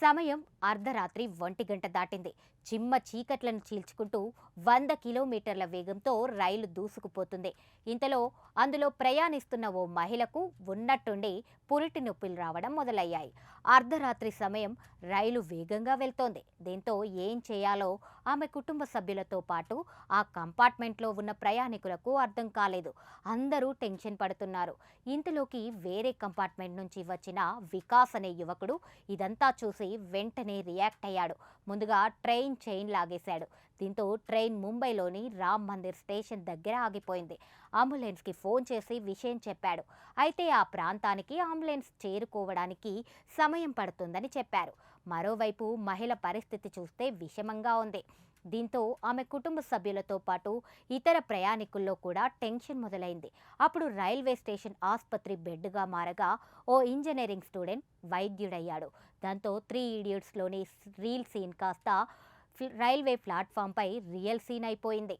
సమయం అర్ధరాత్రి 1 గంట దాటింది. చిమ్మ చీకట్లను చీల్చుకుంటూ 100 కిలోమీటర్ల వేగంతో రైలు దూసుకుపోతుంది. ఇంతలో అందులో ప్రయాణిస్తున్న ఓ మహిళకు ఉన్నట్టుండి పురిటి నొప్పులు రావడం మొదలయ్యాయి. అర్ధరాత్రి సమయం రైలు వేగంగా వెళ్తోంది. దీంతో ఏం చేయాలో ఆమె కుటుంబ సభ్యులతో పాటు ఆ కంపార్ట్మెంట్లో ఉన్న ప్రయాణికులకు అర్థం కాలేదు. అందరూ టెన్షన్ పడుతున్నారు. ఇంతలోకి వేరే కంపార్ట్మెంట్ నుంచి వచ్చిన వికాస్ అనే యువకుడు ఇదంతా చూసి వెంటనే రియాక్ట్ అయ్యాడు. ముందుగా ట్రైన్ చైన్ లాగేశాడు. దీంతో ట్రైన్ ముంబైలోని రామ్ మందిర్ స్టేషన్ దగ్గర ఆగిపోయింది. అంబులెన్స్కి ఫోన్ చేసి విషయం చెప్పాడు. అయితే ఆ ప్రాంతానికి అంబులెన్స్ చేరుకోవడానికి సమయం పడుతుందని చెప్పారు. మరోవైపు మహిళ పరిస్థితి చూస్తే విషమంగా ఉంది. దీంతో ఆమె కుటుంబ సభ్యులతో పాటు ఇతర ప్రయాణికుల్లో కూడా టెన్షన్ మొదలైంది. అప్పుడు రైల్వే స్టేషన్ ఆసుపత్రి బెడ్గా మారగా ఓ ఇంజనీరింగ్ స్టూడెంట్ వైద్యుడయ్యాడు. దాంతో 3 ఇడియట్స్లోని రీల్ సీన్ కాస్త రైల్వే ప్లాట్ఫామ్పై రియల్ సీన్ అయిపోయింది.